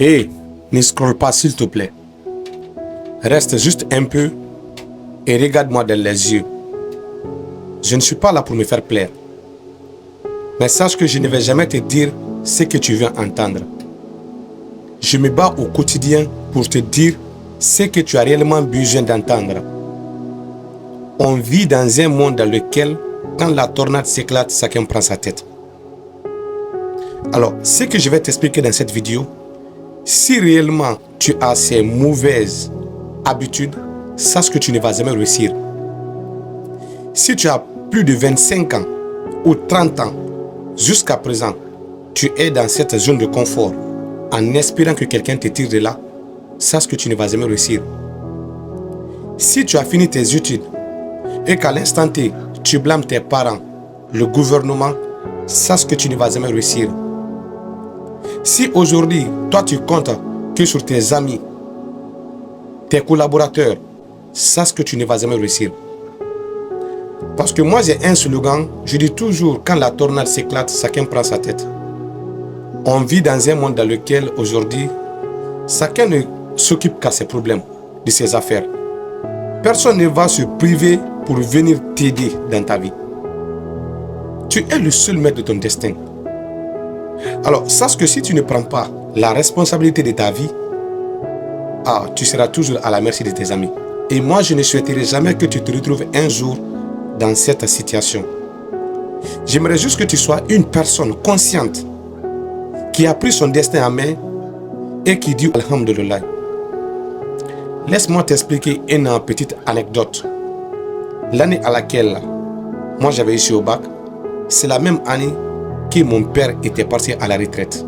Hé, ne scrolle pas s'il te plaît. Reste juste un peu et regarde-moi dans les yeux. Je ne suis pas là pour me faire plaire. Mais sache que je ne vais jamais te dire ce que tu viens entendre. Je me bats au quotidien pour te dire ce que tu as réellement besoin d'entendre. On vit dans un monde dans lequel, quand la tornade s'éclate, chacun prend sa tête. Alors, ce que je vais t'expliquer dans cette vidéo, si réellement tu as ces mauvaises habitudes, sache que tu ne vas jamais réussir. Si tu as plus de 25 ans ou 30 ans, jusqu'à présent, tu es dans cette zone de confort en espérant que quelqu'un te tire de là, sache que tu ne vas jamais réussir. Si tu as fini tes études et qu'à l'instant T, tu blâmes tes parents, le gouvernement, sache que tu ne vas jamais réussir. Si aujourd'hui, toi tu comptes que sur tes amis, tes collaborateurs, sache que tu ne vas jamais réussir. Parce que moi j'ai un slogan, je dis toujours, quand la tornade s'éclate, chacun prend sa tête. On vit dans un monde dans lequel aujourd'hui, chacun ne s'occupe qu'à ses problèmes, de ses affaires. Personne ne va se priver pour venir t'aider dans ta vie. Tu es le seul maître de ton destin. Alors, sache que si tu ne prends pas la responsabilité de ta vie, tu seras toujours à la merci de tes amis. Et moi, je ne souhaiterais jamais que tu te retrouves un jour dans cette situation. J'aimerais juste que tu sois une personne consciente qui a pris son destin en main et qui dit Alhamdulillah. Laisse-moi t'expliquer une petite anecdote. L'année à laquelle moi j'avais réussi au bac, c'est la même année que mon père était parti à la retraite.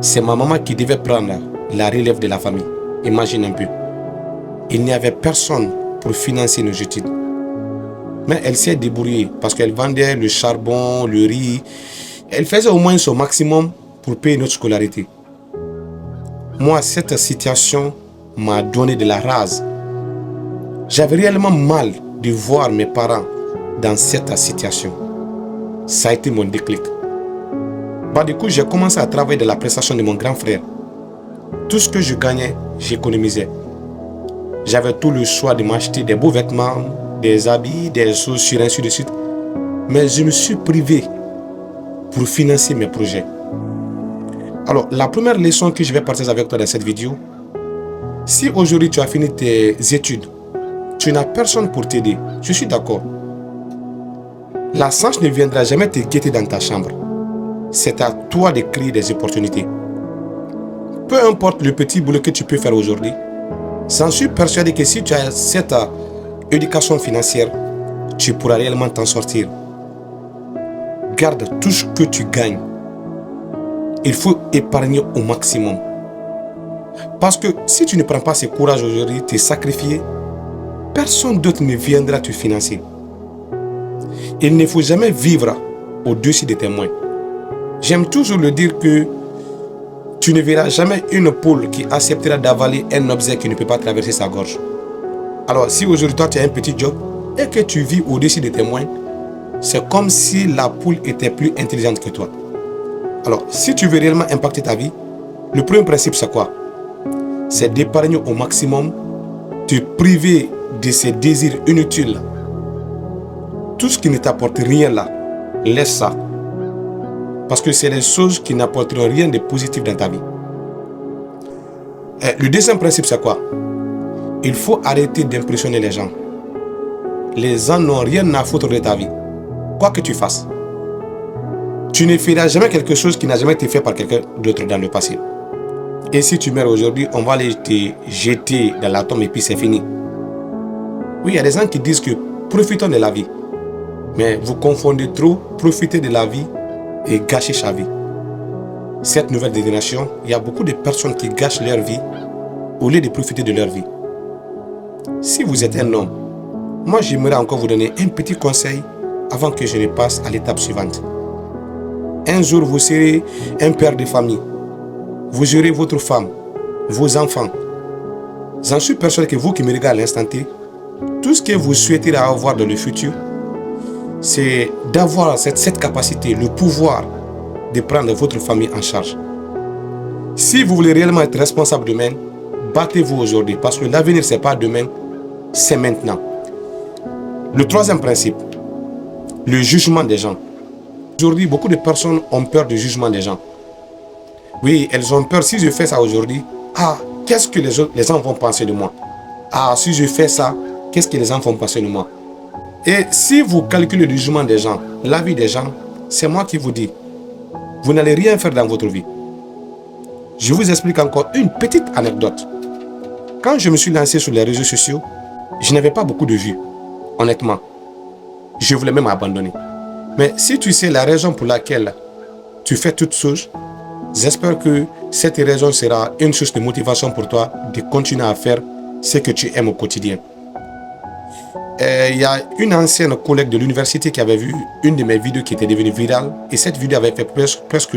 C'est ma maman qui devait prendre la relève de la famille. Imagine un peu. Il n'y avait personne pour financer nos études. Mais elle s'est débrouillée parce qu'elle vendait le charbon, le riz. Elle faisait au moins son maximum pour payer notre scolarité. Moi, cette situation m'a donné de la rage. J'avais réellement mal de voir mes parents dans cette situation. Ça a été mon déclic. Du coup, j'ai commencé à travailler de la prestation de mon grand frère. Tout ce que je gagnais, j'économisais. J'avais tout le choix de m'acheter des beaux vêtements, des habits, des chaussures, ainsi de suite. Mais je me suis privé pour financer mes projets. Alors, la première leçon que je vais partager avec toi dans cette vidéo, si aujourd'hui tu as fini tes études, tu n'as personne pour t'aider, je suis d'accord. La chance ne viendra jamais te guetter dans ta chambre. C'est à toi de créer des opportunités. Peu importe le petit boulot que tu peux faire aujourd'hui, j'en suis persuadé que si tu as cette éducation financière, tu pourras réellement t'en sortir. Garde tout ce que tu gagnes. Il faut épargner au maximum. Parce que si tu ne prends pas ce courage aujourd'hui, te sacrifier, personne d'autre ne viendra te financer. Il ne faut jamais vivre au-dessus de tes moyens. J'aime toujours le dire que tu ne verras jamais une poule qui acceptera d'avaler un objet qui ne peut pas traverser sa gorge. Alors si aujourd'hui toi tu as un petit job et que tu vis au-dessus de tes moyens, c'est comme si la poule était plus intelligente que toi. Alors si tu veux réellement impacter ta vie, le premier principe c'est quoi? C'est d'épargner au maximum, te priver de ces désirs inutiles. Tout ce qui ne t'apporte rien là, laisse ça. Parce que c'est les choses qui n'apporteront rien de positif dans ta vie. Le deuxième principe c'est quoi? Il faut arrêter d'impressionner les gens. Les gens n'ont rien à foutre de ta vie. Quoi que tu fasses. Tu ne feras jamais quelque chose qui n'a jamais été fait par quelqu'un d'autre dans le passé. Et si tu meurs aujourd'hui, on va aller te jeter dans la tombe et puis c'est fini. Oui, il y a des gens qui disent que profitons de la vie. Mais vous confondez trop profiter de la vie et gâcher sa vie. Cette nouvelle génération, il y a beaucoup de personnes qui gâchent leur vie au lieu de profiter de leur vie. Si vous êtes un homme, moi j'aimerais encore vous donner un petit conseil avant que je ne passe à l'étape suivante. Un jour vous serez un père de famille. Vous aurez votre femme, vos enfants. J'en suis persuadé que vous qui me regardez à l'instant T, tout ce que vous souhaiterez avoir dans le futur, c'est d'avoir cette capacité, le pouvoir de prendre votre famille en charge. Si vous voulez réellement être responsable demain, battez-vous aujourd'hui parce que l'avenir, ce n'est pas demain, c'est maintenant. Le troisième principe, le jugement des gens. Aujourd'hui, beaucoup de personnes ont peur du jugement des gens. Oui, elles ont peur. Si je fais ça aujourd'hui, qu'est-ce que les gens vont penser de moi? Si je fais ça, qu'est-ce que les gens vont penser de moi? Et si vous calculez le jugement des gens, la vie des gens, c'est moi qui vous dis, vous n'allez rien faire dans votre vie. Je vous explique encore une petite anecdote. Quand je me suis lancé sur les réseaux sociaux, je n'avais pas beaucoup de vues, honnêtement. Je voulais même abandonner. Mais si tu sais la raison pour laquelle tu fais toutes choses, j'espère que cette raison sera une source de motivation pour toi de continuer à faire ce que tu aimes au quotidien. Il y a une ancienne collègue de l'université qui avait vu une de mes vidéos qui était devenue virale et cette vidéo avait fait presque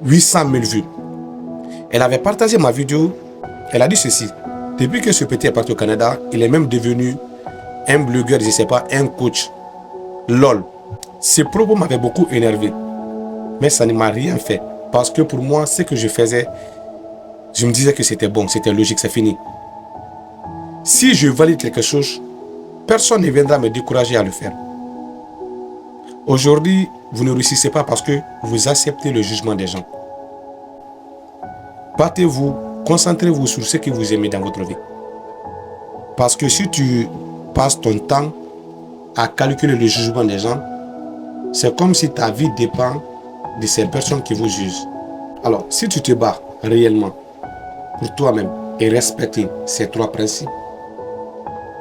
800 000 vues. Elle avait partagé ma vidéo, elle a dit ceci: depuis que ce petit est parti au Canada, il est même devenu un blogueur, je ne sais pas, un coach. LOL. Ces propos m'avaient beaucoup énervé, mais ça ne m'a rien fait parce que pour moi, ce que je faisais, je me disais que c'était bon, c'était logique, c'est fini. Si je valide quelque chose, personne ne viendra me décourager à le faire. Aujourd'hui, vous ne réussissez pas parce que vous acceptez le jugement des gens. Battez-vous, concentrez-vous sur ce que vous aimez dans votre vie. Parce que si tu passes ton temps à calculer le jugement des gens, c'est comme si ta vie dépend de ces personnes qui vous jugent. Alors, si tu te bats réellement pour toi-même et respecter ces trois principes,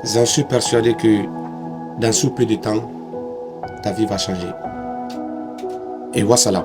j'en suis persuadé que dans ce peu de temps, ta vie va changer. Et wassalam.